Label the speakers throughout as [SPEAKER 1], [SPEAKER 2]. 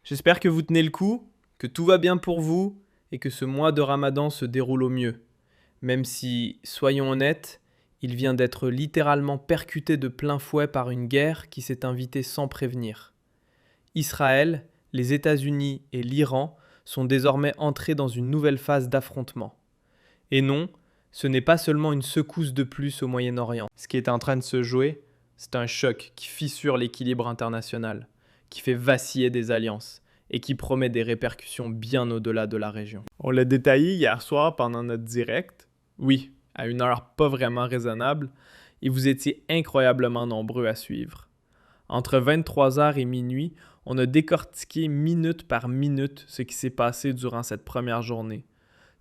[SPEAKER 1] J'espère que vous tenez le coup, que tout va bien pour vous et que ce mois de Ramadan se déroule au mieux. Même si, soyons honnêtes, il vient d'être littéralement percuté de plein fouet par une guerre qui s'est invitée sans prévenir. Israël, les États-Unis et l'Iran sont désormais entrés dans une nouvelle phase d'affrontement. Et non, ce n'est pas seulement une secousse de plus au Moyen-Orient. Ce qui est en train de se jouer, c'est un choc qui fissure l'équilibre international, qui fait vaciller des alliances et qui promet des répercussions bien au-delà de la région. On l'a détaillé hier soir pendant notre direct. Oui, à une heure pas vraiment raisonnable, et vous étiez incroyablement nombreux à suivre. Entre 23h et minuit, on a décortiqué minute par minute ce qui s'est passé durant cette première journée,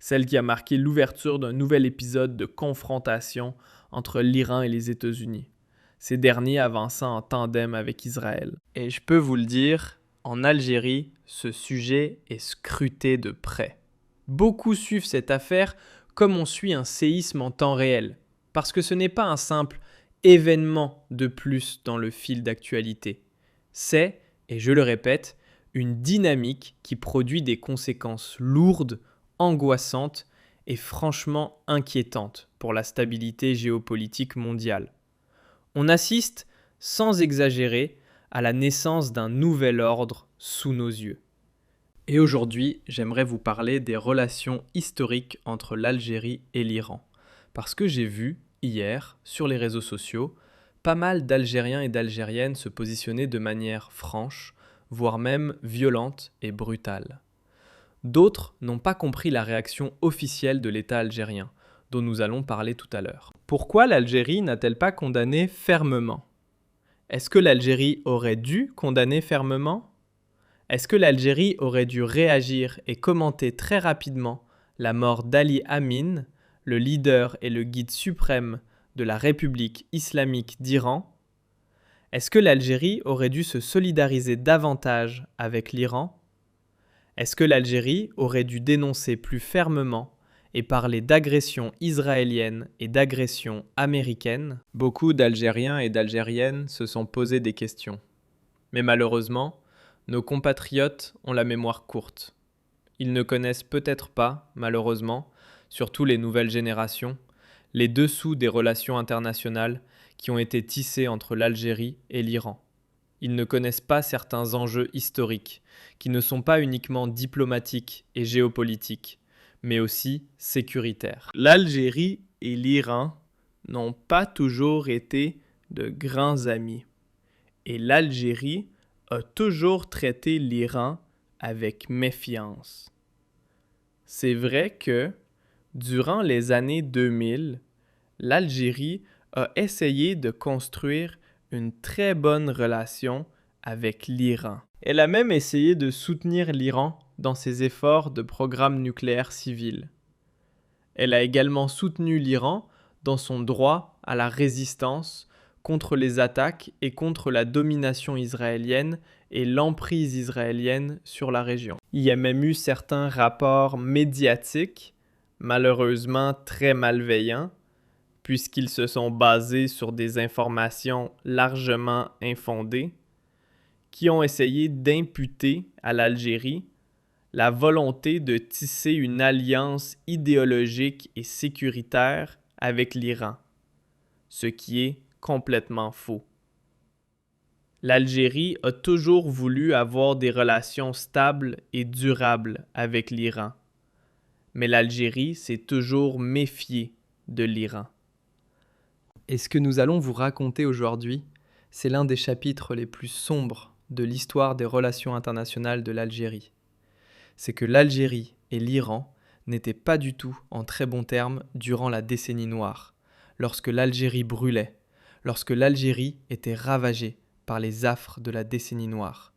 [SPEAKER 1] celle qui a marqué l'ouverture d'un nouvel épisode de confrontation entre l'Iran et les États-Unis, ces derniers avançant en tandem avec Israël. Et je peux vous le dire, en Algérie, ce sujet est scruté de près. Beaucoup suivent cette affaire comme on suit un séisme en temps réel, parce que ce n'est pas un simple événement de plus dans le fil d'actualité. C'est, et je le répète, une dynamique qui produit des conséquences lourdes, angoissantes et franchement inquiétantes pour la stabilité géopolitique mondiale. On assiste, sans exagérer, à la naissance d'un nouvel ordre sous nos yeux. Et aujourd'hui, j'aimerais vous parler des relations historiques entre l'Algérie et l'Iran, parce que j'ai vu, hier, sur les réseaux sociaux, pas mal d'Algériens et d'Algériennes se positionner de manière franche, voire même violente et brutale. D'autres n'ont pas compris la réaction officielle de l'État algérien, dont nous allons parler tout à l'heure. Pourquoi l'Algérie n'a-t-elle pas condamné fermement ? Est-ce que l'Algérie aurait dû condamner fermement ? Est-ce que l'Algérie aurait dû réagir et commenter très rapidement la mort d'Ali Amin, le leader et le guide suprême de la République islamique d'Iran ? Est-ce que l'Algérie aurait dû se solidariser davantage avec l'Iran ? Est-ce que l'Algérie aurait dû dénoncer plus fermement et parler d'agression israélienne et d'agression américaine ? Beaucoup d'Algériens et d'Algériennes se sont posé des questions. Mais malheureusement, nos compatriotes ont la mémoire courte. Ils ne connaissent peut-être pas, malheureusement, surtout les nouvelles générations, les dessous des relations internationales qui ont été tissées entre l'Algérie et l'Iran. Ils ne connaissent pas certains enjeux historiques, qui ne sont pas uniquement diplomatiques et géopolitiques, mais aussi sécuritaires. L'Algérie et l'Iran n'ont pas toujours été de grands amis. Et l'Algérie a toujours traité l'Iran avec méfiance. C'est vrai que, durant les années 2000, l'Algérie a essayé de construire une très bonne relation avec l'Iran. Elle a même essayé de soutenir l'Iran dans ses efforts de programme nucléaire civil. Elle a également soutenu l'Iran dans son droit à la résistance contre les attaques et contre la domination israélienne et l'emprise israélienne sur la région. Il y a même eu certains rapports médiatiques, malheureusement très malveillants, puisqu'ils se sont basés sur des informations largement infondées, qui ont essayé d'imputer à l'Algérie la volonté de tisser une alliance idéologique et sécuritaire avec l'Iran, ce qui est complètement faux. L'Algérie a toujours voulu avoir des relations stables et durables avec l'Iran, mais l'Algérie s'est toujours méfiée de l'Iran. Et ce que nous allons vous raconter aujourd'hui, c'est l'un des chapitres les plus sombres de l'histoire des relations internationales de l'Algérie. C'est que l'Algérie et l'Iran n'étaient pas du tout en très bons termes durant la décennie noire, lorsque l'Algérie brûlait, lorsque l'Algérie était ravagée par les affres de la décennie noire,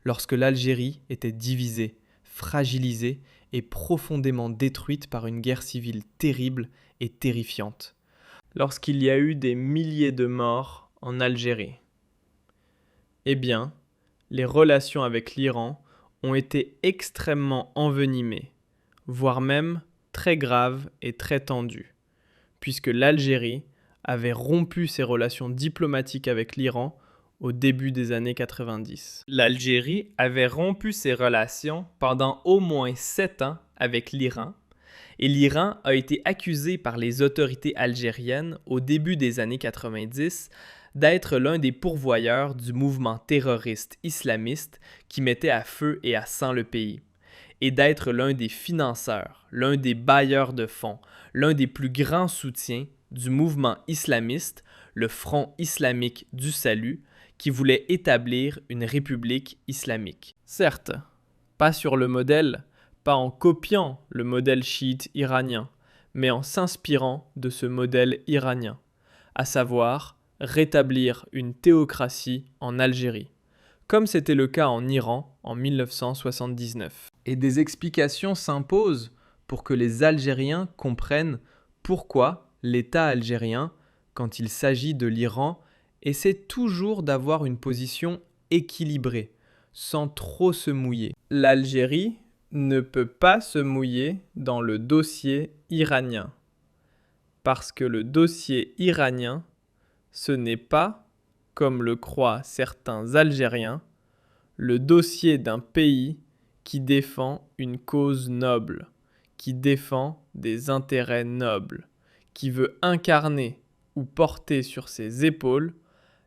[SPEAKER 1] lorsque l'Algérie était divisée, fragilisée et profondément détruite par une guerre civile terrible et terrifiante. Lorsqu'il y a eu des milliers de morts en Algérie. Eh bien, les relations avec l'Iran ont été extrêmement envenimées, voire même très graves et très tendues, puisque l'Algérie avait rompu ses relations diplomatiques avec l'Iran au début des années 90. L'Algérie avait rompu ses relations pendant au moins 7 ans avec l'Iran, et l'Iran a été accusé par les autorités algériennes au début des années 90 d'être l'un des pourvoyeurs du mouvement terroriste islamiste qui mettait à feu et à sang le pays, et d'être l'un des financeurs, l'un des bailleurs de fonds, l'un des plus grands soutiens du mouvement islamiste, le Front islamique du salut, qui voulait établir une république islamique. Certes, pas sur le modèle, pas en copiant le modèle chiite iranien, mais en s'inspirant de ce modèle iranien, à savoir rétablir une théocratie en Algérie, comme c'était le cas en Iran en 1979. Et des explications s'imposent pour que les Algériens comprennent pourquoi l'État algérien, quand il s'agit de l'Iran, essaie toujours d'avoir une position équilibrée, sans trop se mouiller. L'Algérie ne peut pas se mouiller dans le dossier iranien, parce que le dossier iranien, ce n'est pas, comme le croient certains Algériens, le dossier d'un pays qui défend une cause noble, qui défend des intérêts nobles, qui veut incarner ou porter sur ses épaules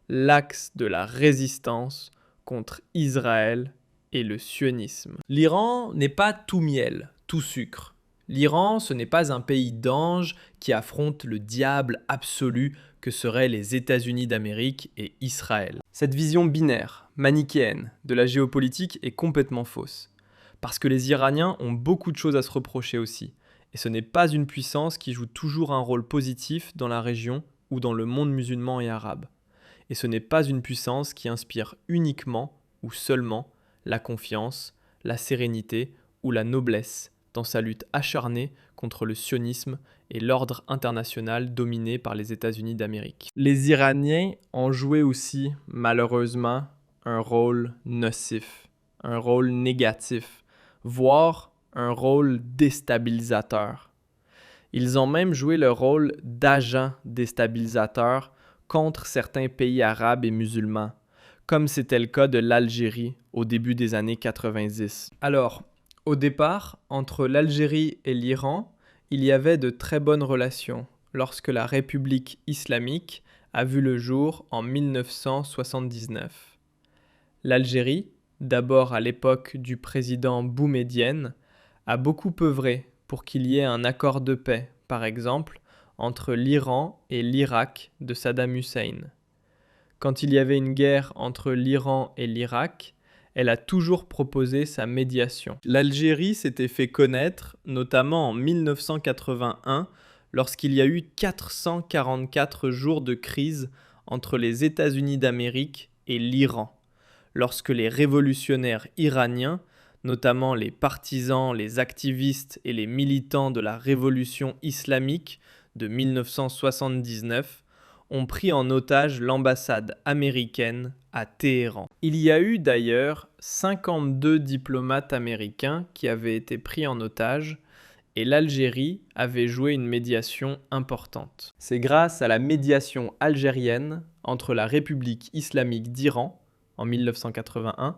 [SPEAKER 1] l'axe de la résistance contre Israël et le sionisme. L'Iran n'est pas tout miel, tout sucre. L'Iran, ce n'est pas un pays d'anges qui affronte le diable absolu que seraient les États-Unis d'Amérique et Israël. Cette vision binaire, manichéenne, de la géopolitique est complètement fausse. Parce que les Iraniens ont beaucoup de choses à se reprocher aussi. Et ce n'est pas une puissance qui joue toujours un rôle positif dans la région ou dans le monde musulman et arabe. Et ce n'est pas une puissance qui inspire uniquement ou seulement la confiance, la sérénité ou la noblesse dans sa lutte acharnée contre le sionisme et l'ordre international dominé par les États-Unis d'Amérique. Les Iraniens ont joué aussi, malheureusement, un rôle nocif, un rôle négatif, voire un rôle déstabilisateur. Ils ont même joué le rôle d'agent déstabilisateur contre certains pays arabes et musulmans, comme c'était le cas de l'Algérie au début des années 90. Alors, au départ, entre l'Algérie et l'Iran, il y avait de très bonnes relations lorsque la République islamique a vu le jour en 1979. L'Algérie, d'abord à l'époque du président Boumedienne, a beaucoup œuvré pour qu'il y ait un accord de paix, par exemple, entre l'Iran et l'Irak de Saddam Hussein. Quand il y avait une guerre entre l'Iran et l'Irak, elle a toujours proposé sa médiation. L'Algérie s'était fait connaître, notamment en 1981, lorsqu'il y a eu 444 jours de crise entre les États-Unis d'Amérique et l'Iran, lorsque les révolutionnaires iraniens, notamment les partisans, les activistes et les militants de la révolution islamique de 1979, ont pris en otage l'ambassade américaine à Téhéran. Il y a eu d'ailleurs 52 diplomates américains qui avaient été pris en otage et l'Algérie avait joué une médiation importante. C'est grâce à la médiation algérienne entre la République islamique d'Iran en 1981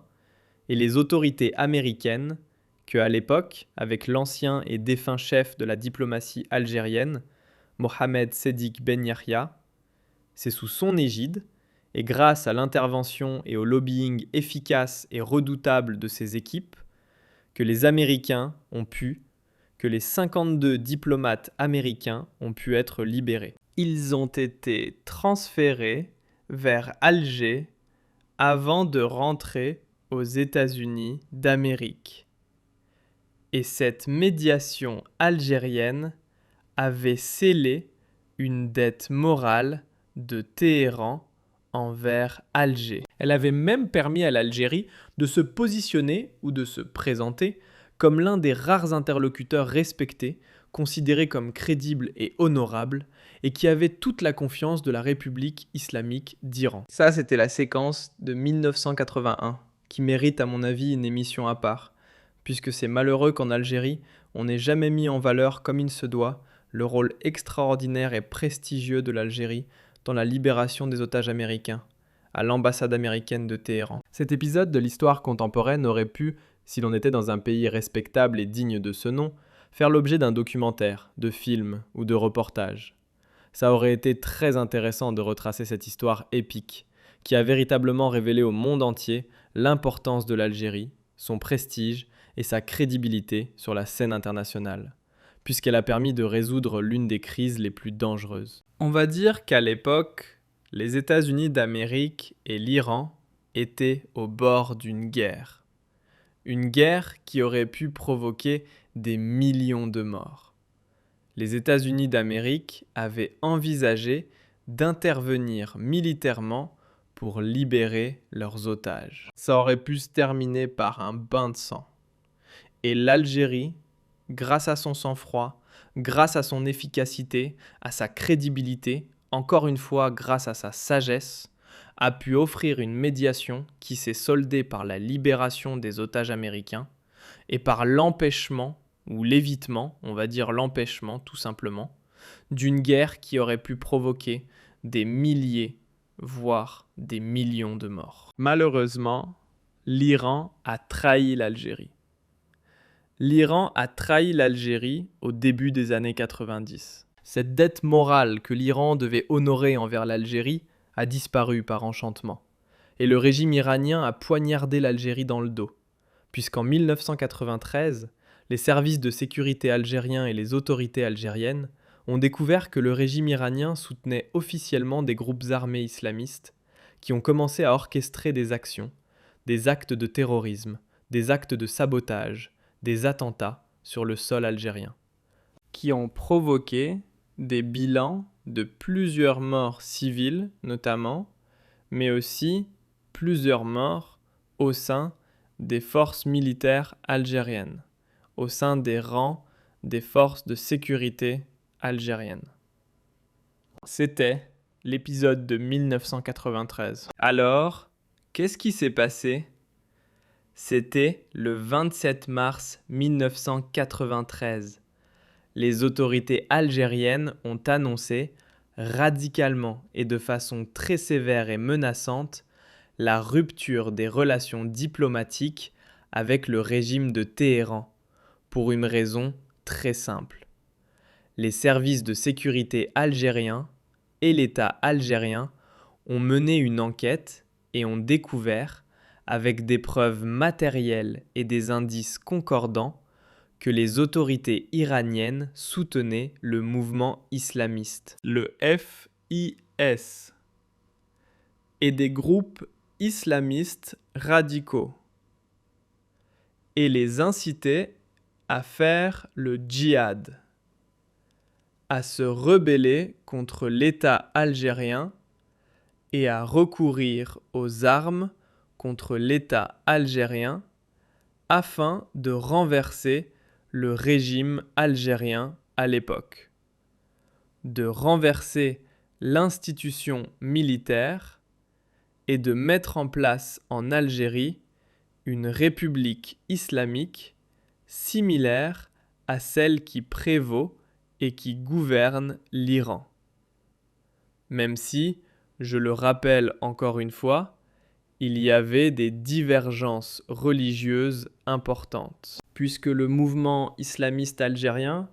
[SPEAKER 1] et les autorités américaines que, à l'époque, avec l'ancien et défunt chef de la diplomatie algérienne, Mohamed Sédik Ben Yahya, c'est sous son égide, et grâce à l'intervention et au lobbying efficace et redoutable de ses équipes, que les Américains ont pu, que les 52 diplomates américains ont pu être libérés. Ils ont été transférés vers Alger avant de rentrer aux États-Unis d'Amérique. Et cette médiation algérienne avait scellé une dette morale de Téhéran envers Alger. Elle avait même permis à l'Algérie de se positionner ou de se présenter comme l'un des rares interlocuteurs respectés, considérés comme crédibles et honorables, et qui avait toute la confiance de la République islamique d'Iran. Ça, c'était la séquence de 1981, qui mérite à mon avis une émission à part, puisque c'est malheureux qu'en Algérie, on n'ait jamais mis en valeur comme il se doit le rôle extraordinaire et prestigieux de l'Algérie dans la libération des otages américains, à l'ambassade américaine de Téhéran. Cet épisode de l'histoire contemporaine aurait pu, si l'on était dans un pays respectable et digne de ce nom, faire l'objet d'un documentaire, de film ou de reportage. Ça aurait été très intéressant de retracer cette histoire épique, qui a véritablement révélé au monde entier l'importance de l'Algérie, son prestige et sa crédibilité sur la scène internationale, puisqu'elle a permis de résoudre l'une des crises les plus dangereuses. On va dire qu'à l'époque, les États-Unis d'Amérique et l'Iran étaient au bord d'une guerre. Une guerre qui aurait pu provoquer des millions de morts. Les États-Unis d'Amérique avaient envisagé d'intervenir militairement pour libérer leurs otages. Ça aurait pu se terminer par un bain de sang. Et l'Algérie, grâce à son sang-froid, grâce à son efficacité, à sa crédibilité, encore une fois grâce à sa sagesse, a pu offrir une médiation qui s'est soldée par la libération des otages américains et par l'empêchement, ou l'évitement, on va dire l'empêchement tout simplement, d'une guerre qui aurait pu provoquer des milliers, voire des millions de morts. Malheureusement, l'Iran a trahi l'Algérie. L'Iran a trahi l'Algérie au début des années 90. Cette dette morale que l'Iran devait honorer envers l'Algérie a disparu par enchantement. Et le régime iranien a poignardé l'Algérie dans le dos, puisqu'en 1993, les services de sécurité algériens et les autorités algériennes ont découvert que le régime iranien soutenait officiellement des groupes armés islamistes qui ont commencé à orchestrer des actions, des actes de terrorisme, des actes de sabotage, des attentats sur le sol algérien, qui ont provoqué des bilans de plusieurs morts civiles notamment, mais aussi plusieurs morts au sein des forces militaires algériennes, au sein des rangs des forces de sécurité algériennes. C'était l'épisode de 1993. Alors, qu'est-ce qui s'est passé ? C'était le 27 mars 1993. Les autorités algériennes ont annoncé radicalement et de façon très sévère et menaçante la rupture des relations diplomatiques avec le régime de Téhéran, pour une raison très simple. Les services de sécurité algériens et l'État algérien ont mené une enquête et ont découvert, avec des preuves matérielles et des indices concordants, que les autorités iraniennes soutenaient le mouvement islamiste, le FIS, et des groupes islamistes radicaux, et les incitaient à faire le djihad, à se rebeller contre l'État algérien et à recourir aux armes contre l'État algérien afin de renverser le régime algérien à l'époque, de renverser l'institution militaire et de mettre en place en Algérie une république islamique similaire à celle qui prévaut et qui gouverne l'Iran. Même si, je le rappelle encore une fois, il y avait des divergences religieuses importantes, puisque le mouvement islamiste algérien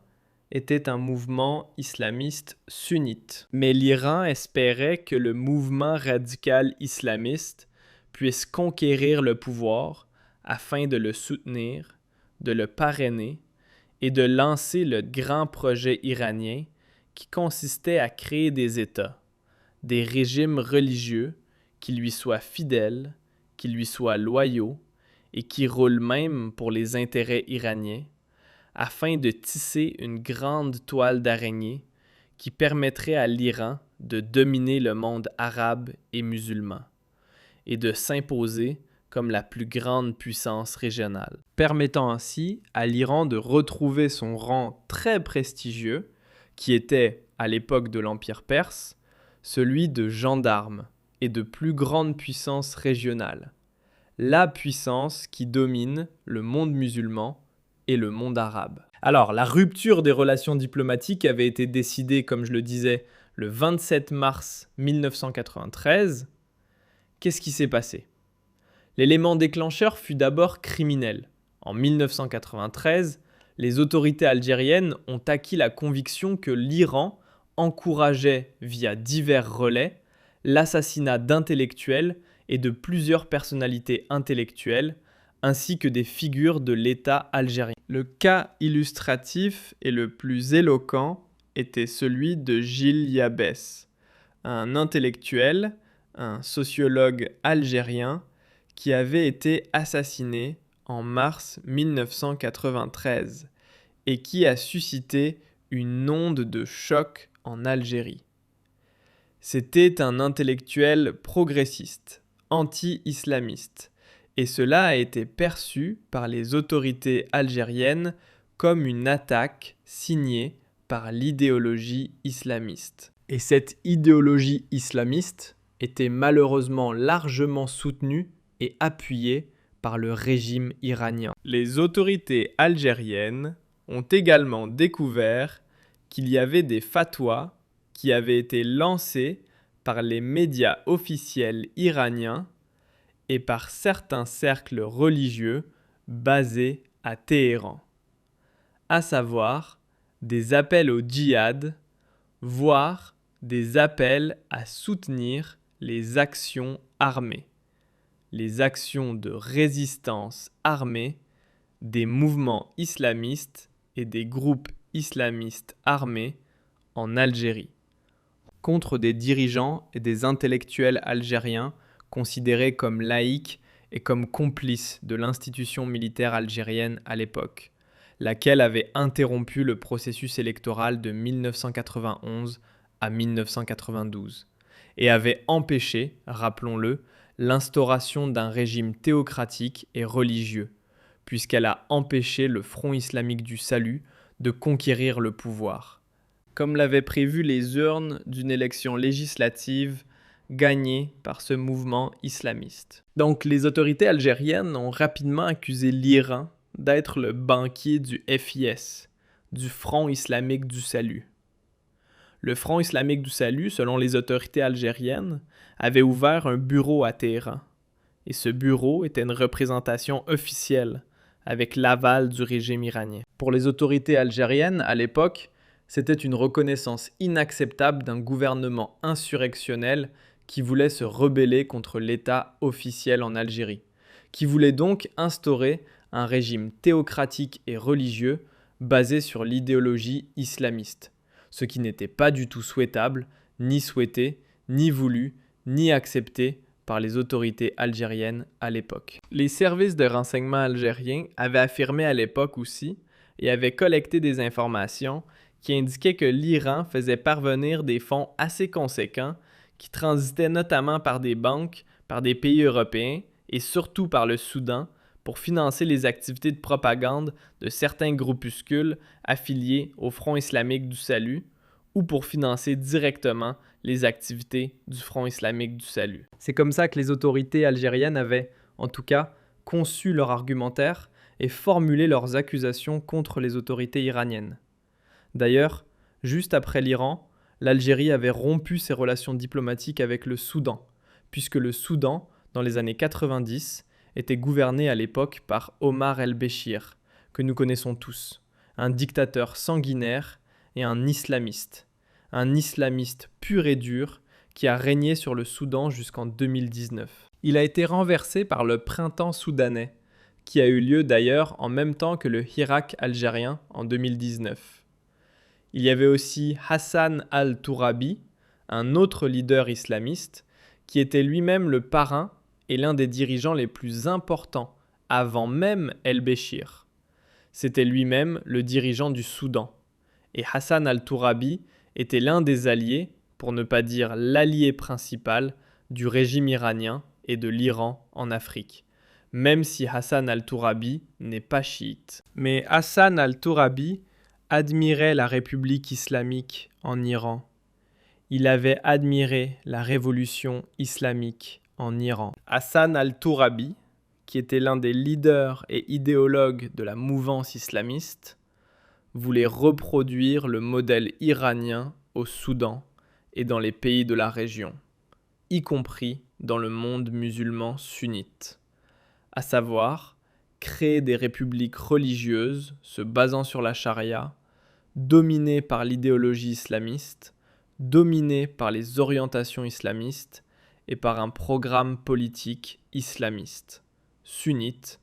[SPEAKER 1] était un mouvement islamiste sunnite. Mais l'Iran espérait que le mouvement radical islamiste puisse conquérir le pouvoir afin de le soutenir, de le parrainer et de lancer le grand projet iranien qui consistait à créer des États, des régimes religieux qui lui soient fidèles, qui lui soient loyaux et qui roulent même pour les intérêts iraniens, afin de tisser une grande toile d'araignée qui permettrait à l'Iran de dominer le monde arabe et musulman et de s'imposer comme la plus grande puissance régionale, permettant ainsi à l'Iran de retrouver son rang très prestigieux qui était, à l'époque de l'Empire perse, celui de gendarme et de plus grande puissance régionale, la puissance qui domine le monde musulman et le monde arabe. Alors, la rupture des relations diplomatiques avait été décidée, comme je le disais, le 27 mars 1993. Qu'est-ce qui s'est passé ? L'élément déclencheur fut d'abord criminel. En 1993, les autorités algériennes ont acquis la conviction que l'Iran encourageait, via divers relais, l'assassinat d'intellectuels et de plusieurs personnalités intellectuelles, ainsi que des figures de l'État algérien. Le cas illustratif et le plus éloquent était celui de Gilles Yabès, un intellectuel, un sociologue algérien, qui avait été assassiné en mars 1993 et qui a suscité une onde de choc en Algérie. C'était un intellectuel progressiste, anti-islamiste, et cela a été perçu par les autorités algériennes comme une attaque signée par l'idéologie islamiste. Et cette idéologie islamiste était malheureusement largement soutenue et appuyée par le régime iranien. Les autorités algériennes ont également découvert qu'il y avait des fatwas qui avaient été lancés par les médias officiels iraniens et par certains cercles religieux basés à Téhéran, à savoir des appels au djihad, voire des appels à soutenir les actions armées, les actions de résistance armée des mouvements islamistes et des groupes islamistes armés en Algérie, contre des dirigeants et des intellectuels algériens considérés comme laïcs et comme complices de l'institution militaire algérienne à l'époque, laquelle avait interrompu le processus électoral de 1991 à 1992 et avait empêché, rappelons-le, l'instauration d'un régime théocratique et religieux, puisqu'elle a empêché le Front islamique du salut de conquérir le pouvoir, comme l'avaient prévu les urnes d'une élection législative gagnée par ce mouvement islamiste. Donc les autorités algériennes ont rapidement accusé l'Iran d'être le banquier du FIS, du Front islamique du salut. Le Front islamique du salut, selon les autorités algériennes, avait ouvert un bureau à Téhéran. Et ce bureau était une représentation officielle, avec l'aval du régime iranien. Pour les autorités algériennes, à l'époque, c'était une reconnaissance inacceptable d'un gouvernement insurrectionnel qui voulait se rebeller contre l'État officiel en Algérie, qui voulait donc instaurer un régime théocratique et religieux basé sur l'idéologie islamiste, ce qui n'était pas du tout souhaitable, ni souhaité, ni voulu, ni accepté par les autorités algériennes à l'époque. Les services de renseignement algériens avaient affirmé à l'époque aussi et avaient collecté des informations qui indiquaient que l'Iran faisait parvenir des fonds assez conséquents qui transitaient notamment par des banques, par des pays européens et surtout par le Soudan pour financer les activités de propagande de certains groupuscules affiliés au Front islamique du salut ou pour financer directement les activités du Front islamique du salut. C'est comme ça que les autorités algériennes avaient, en tout cas, conçu leur argumentaire et formulé leurs accusations contre les autorités iraniennes. D'ailleurs, juste après l'Iran, l'Algérie avait rompu ses relations diplomatiques avec le Soudan, puisque le Soudan, dans les années 90, était gouverné à l'époque par Omar el-Béchir, que nous connaissons tous, un dictateur sanguinaire et un islamiste pur et dur qui a régné sur le Soudan jusqu'en 2019. Il a été renversé par le printemps soudanais, qui a eu lieu d'ailleurs en même temps que le Hirak algérien en 2019. Il y avait aussi Hassan al-Tourabi, un autre leader islamiste, qui était lui-même le parrain et l'un des dirigeants les plus importants avant même el-Béchir. C'était lui-même le dirigeant du Soudan. Et Hassan al-Tourabi était l'un des alliés, pour ne pas dire l'allié principal, du régime iranien et de l'Iran en Afrique, même si Hassan al-Tourabi n'est pas chiite. Mais Hassan al-Tourabi admirait la République islamique en Iran. Il avait admiré la révolution islamique en Iran. Hassan al-Tourabi, qui était l'un des leaders et idéologues de la mouvance islamiste, voulait reproduire le modèle iranien au Soudan et dans les pays de la région, y compris dans le monde musulman sunnite, à savoir créer des républiques religieuses se basant sur la charia, dominées par l'idéologie islamiste, dominées par les orientations islamistes et par un programme politique islamiste, sunnite,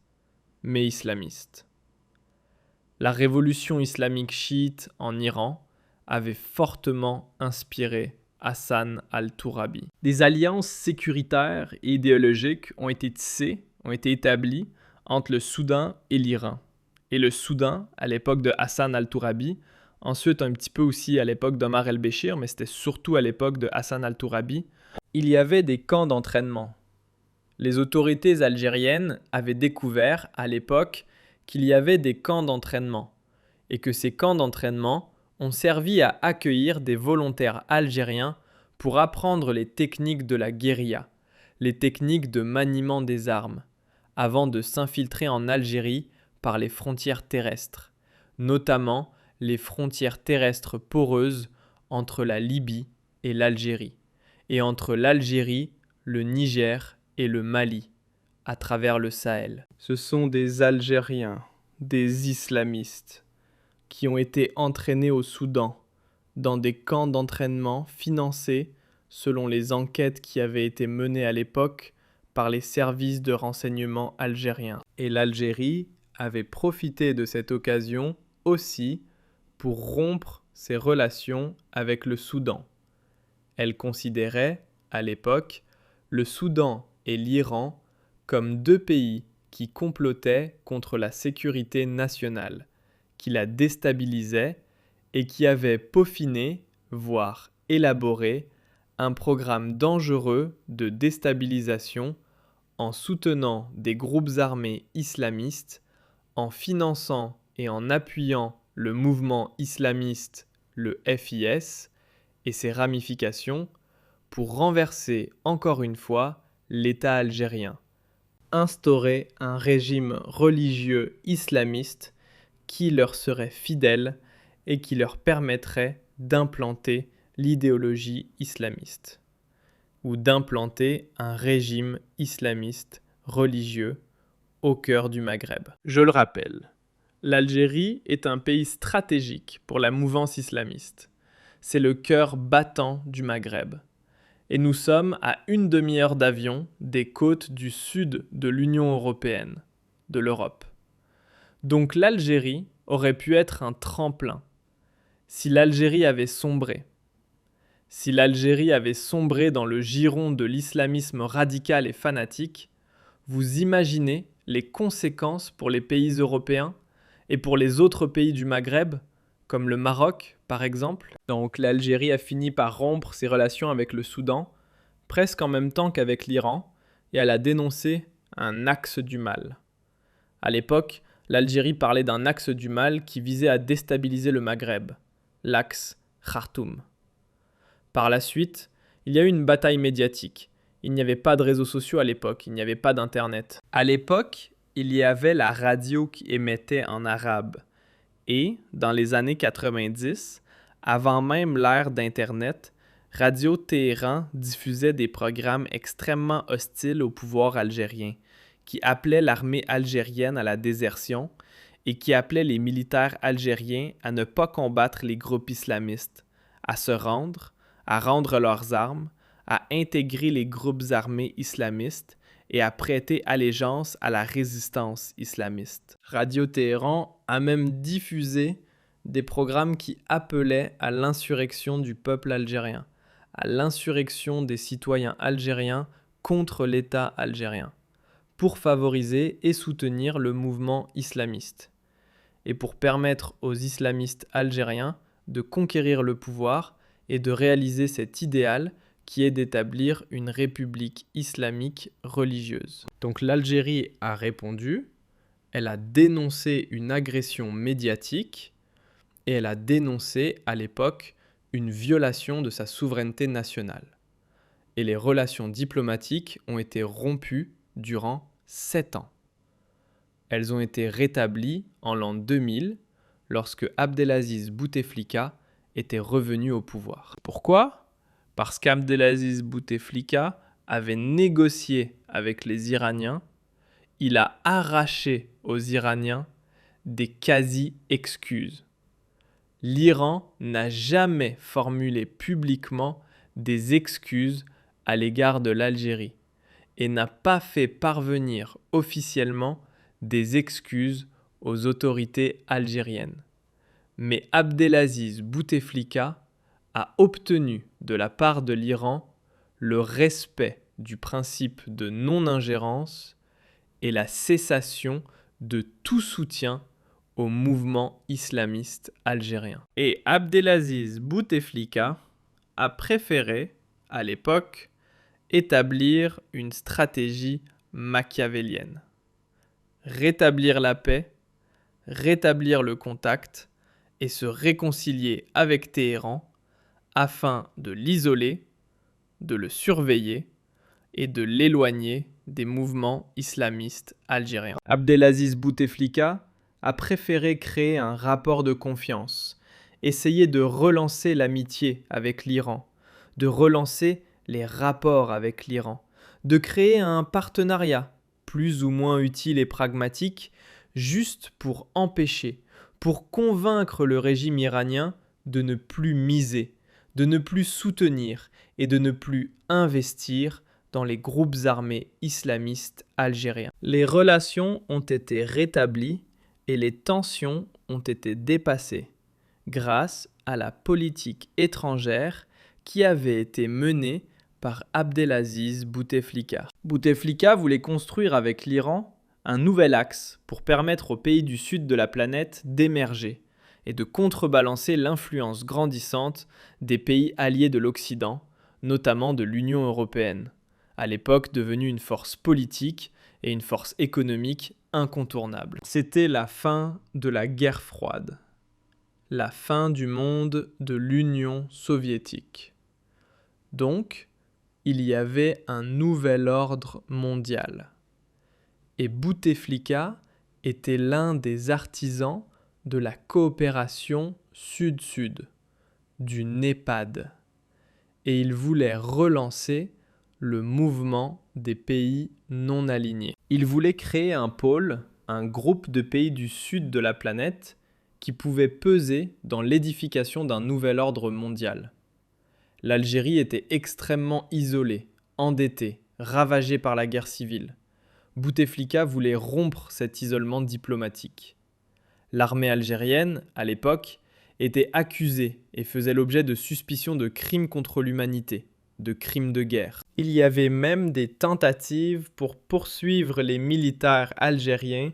[SPEAKER 1] mais islamiste. La révolution islamique chiite en Iran avait fortement inspiré Hassan al-Tourabi. Des alliances sécuritaires et idéologiques ont été tissées, ont été établies entre le Soudan et l'Iran. Et le Soudan, à l'époque de Hassan al-Tourabi, ensuite un petit peu aussi à l'époque d'Omar el-Béchir, mais c'était surtout à l'époque de Hassan al-Tourabi, il y avait des camps d'entraînement. Les autorités algériennes avaient découvert à l'époque qu'il y avait des camps d'entraînement et que ces camps d'entraînement ont servi à accueillir des volontaires algériens pour apprendre les techniques de la guérilla, les techniques de maniement des armes, avant de s'infiltrer en Algérie par les frontières terrestres, notamment les frontières terrestres poreuses entre la Libye et l'Algérie, et entre l'Algérie, le Niger et le Mali, à travers le Sahel. Ce sont des Algériens, des islamistes, qui ont été entraînés au Soudan, dans des camps d'entraînement financés selon les enquêtes qui avaient été menées à l'époque par les services de renseignement algériens. Et l'Algérie avait profité de cette occasion aussi pour rompre ses relations avec le Soudan. Elle considérait, à l'époque, le Soudan et l'Iran comme deux pays qui complotaient contre la sécurité nationale, qui la déstabilisaient et qui avaient peaufiné, voire élaboré, un programme dangereux de déstabilisation en soutenant des groupes armés islamistes, en finançant et en appuyant le mouvement islamiste, le FIS, et ses ramifications, pour renverser encore une fois l'État algérien, instaurer un régime religieux islamiste qui leur serait fidèle et qui leur permettrait d'implanter l'idéologie islamiste, ou d'implanter un régime islamiste religieux au cœur du Maghreb. Je le rappelle, l'Algérie est un pays stratégique pour la mouvance islamiste. C'est le cœur battant du Maghreb. Et nous sommes à une demi-heure d'avion des côtes du sud de l'Union européenne, de l'Europe. Donc l'Algérie aurait pu être un tremplin si l'Algérie avait sombré. Si l'Algérie avait sombré dans le giron de l'islamisme radical et fanatique, vous imaginez les conséquences pour les pays européens et pour les autres pays du Maghreb, comme le Maroc par exemple. Donc l'Algérie a fini par rompre ses relations avec le Soudan, presque en même temps qu'avec l'Iran, et elle a dénoncé un axe du mal. À l'époque, l'Algérie parlait d'un axe du mal qui visait à déstabiliser le Maghreb, l'axe Khartoum. Par la suite, il y a eu une bataille médiatique. Il n'y avait pas de réseaux sociaux à l'époque, il n'y avait pas d'internet. À l'époque, il y avait la radio qui émettait en arabe. Et, dans les années 90, avant même l'ère d'Internet, Radio Téhéran diffusait des programmes extrêmement hostiles au pouvoir algérien, qui appelaient l'armée algérienne à la désertion et qui appelaient les militaires algériens à ne pas combattre les groupes islamistes, à se rendre, à rendre leurs armes, à intégrer les groupes armés islamistes et à prêter allégeance à la résistance islamiste. Radio Téhéran a même diffusé des programmes qui appelaient à l'insurrection du peuple algérien, à l'insurrection des citoyens algériens contre l'État algérien, pour favoriser et soutenir le mouvement islamiste, et pour permettre aux islamistes algériens de conquérir le pouvoir et de réaliser cet idéal qui est d'établir une république islamique religieuse. Donc l'Algérie a répondu, elle a dénoncé une agression médiatique et elle a dénoncé à l'époque une violation de sa souveraineté nationale. Et les relations diplomatiques ont été rompues durant 7 ans. Elles ont été rétablies en l'an 2000 lorsque Abdelaziz Bouteflika était revenu au pouvoir. Pourquoi ? Parce qu'Abdelaziz Bouteflika avait négocié avec les Iraniens, il a arraché aux Iraniens des quasi-excuses. L'Iran n'a jamais formulé publiquement des excuses à l'égard de l'Algérie et n'a pas fait parvenir officiellement des excuses aux autorités algériennes. Mais Abdelaziz Bouteflika a obtenu de la part de l'Iran le respect du principe de non-ingérence et la cessation de tout soutien au mouvement islamiste algérien. Et Abdelaziz Bouteflika a préféré, à l'époque, établir une stratégie machiavélienne. Rétablir la paix, rétablir le contact et se réconcilier avec Téhéran afin de l'isoler, de le surveiller et de l'éloigner des mouvements islamistes algériens. Abdelaziz Bouteflika a préféré créer un rapport de confiance, essayer de relancer l'amitié avec l'Iran, de relancer les rapports avec l'Iran, de créer un partenariat plus ou moins utile et pragmatique, juste pour empêcher, pour convaincre le régime iranien de ne plus miser, de ne plus soutenir et de ne plus investir dans les groupes armés islamistes algériens. Les relations ont été rétablies et les tensions ont été dépassées grâce à la politique étrangère qui avait été menée par Abdelaziz Bouteflika. Bouteflika voulait construire avec l'Iran un nouvel axe pour permettre aux pays du sud de la planète d'émerger et de contrebalancer l'influence grandissante des pays alliés de l'Occident, notamment de l'Union européenne, à l'époque devenue une force politique et une force économique incontournable. C'était la fin de la guerre froide, la fin du monde de l'Union soviétique. Donc, il y avait un nouvel ordre mondial. Et Bouteflika était l'un des artisans de la coopération Sud-Sud, du NEPAD. Et il voulait relancer le mouvement des pays non alignés. Il voulait créer un pôle, un groupe de pays du sud de la planète qui pouvait peser dans l'édification d'un nouvel ordre mondial. L'Algérie était extrêmement isolée, endettée, ravagée par la guerre civile. Bouteflika voulait rompre cet isolement diplomatique. L'armée algérienne, à l'époque, était accusée et faisait l'objet de suspicions de crimes contre l'humanité, de crimes de guerre. Il y avait même des tentatives pour poursuivre les militaires algériens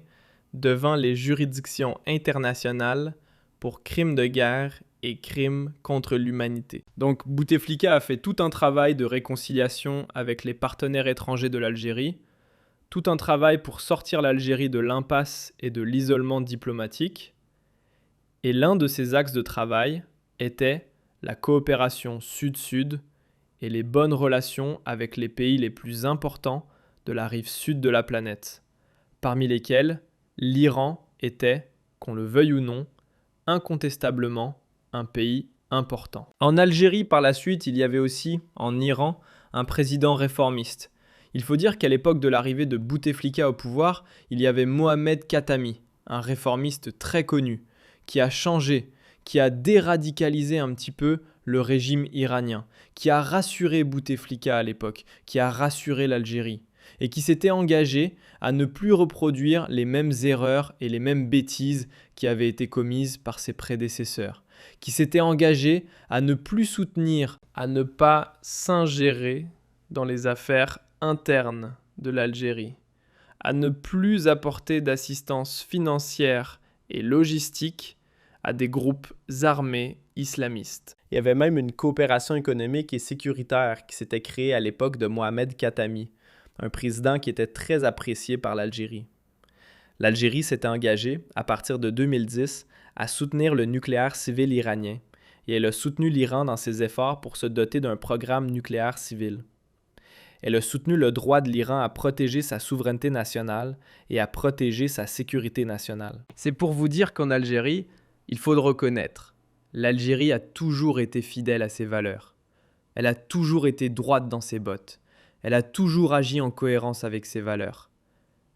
[SPEAKER 1] devant les juridictions internationales pour crimes de guerre et crimes contre l'humanité. Donc Bouteflika a fait tout un travail de réconciliation avec les partenaires étrangers de l'Algérie, tout un travail pour sortir l'Algérie de l'impasse et de l'isolement diplomatique. Et l'un de ces axes de travail était la coopération sud-sud et les bonnes relations avec les pays les plus importants de la rive sud de la planète, parmi lesquels l'Iran était, qu'on le veuille ou non, incontestablement un pays important. En Algérie, par la suite, il y avait aussi, en Iran, un président réformiste. Il faut dire qu'à l'époque de l'arrivée de Bouteflika au pouvoir, il y avait Mohamed Khatami, un réformiste très connu, qui a changé, qui a déradicalisé un petit peu le régime iranien, qui a rassuré Bouteflika à l'époque, qui a rassuré l'Algérie, et qui s'était engagé à ne plus reproduire les mêmes erreurs et les mêmes bêtises qui avaient été commises par ses prédécesseurs, qui s'était engagé à ne plus soutenir, à ne pas s'ingérer dans les affaires internes de l'Algérie, à ne plus apporter d'assistance financière et logistique à des groupes armés islamistes. Il y avait même une coopération économique et sécuritaire qui s'était créée à l'époque de Mohamed Khatami, un président qui était très apprécié par l'Algérie. L'Algérie s'était engagée, à partir de 2010, à soutenir le nucléaire civil iranien, et elle a soutenu l'Iran dans ses efforts pour se doter d'un programme nucléaire civil. Elle a soutenu le droit de l'Iran à protéger sa souveraineté nationale et à protéger sa sécurité nationale. C'est pour vous dire qu'en Algérie, il faut le reconnaître, l'Algérie a toujours été fidèle à ses valeurs. Elle a toujours été droite dans ses bottes. Elle a toujours agi en cohérence avec ses valeurs.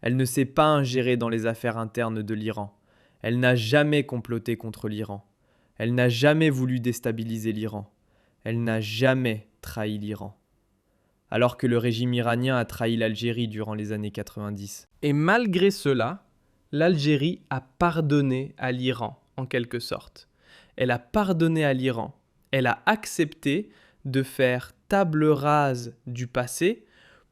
[SPEAKER 1] Elle ne s'est pas ingérée dans les affaires internes de l'Iran. Elle n'a jamais comploté contre l'Iran. Elle n'a jamais voulu déstabiliser l'Iran. Elle n'a jamais trahi l'Iran. Alors que le régime iranien a trahi l'Algérie durant les années 90. Et malgré cela, l'Algérie a pardonné à l'Iran, en quelque sorte. Elle a pardonné à l'Iran. Elle a accepté de faire table rase du passé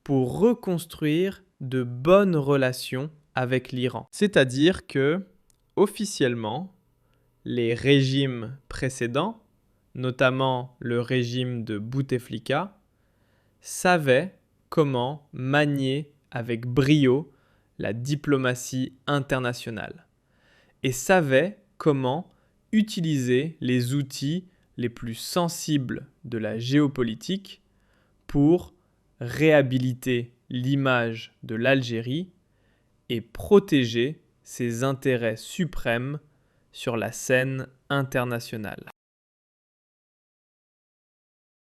[SPEAKER 1] pour reconstruire de bonnes relations avec l'Iran. C'est-à-dire que, officiellement, les régimes précédents, notamment le régime de Bouteflika, savaient comment manier avec brio la diplomatie internationale et savaient comment utiliser les outils les plus sensibles de la géopolitique pour réhabiliter l'image de l'Algérie et protéger ses intérêts suprêmes sur la scène internationale.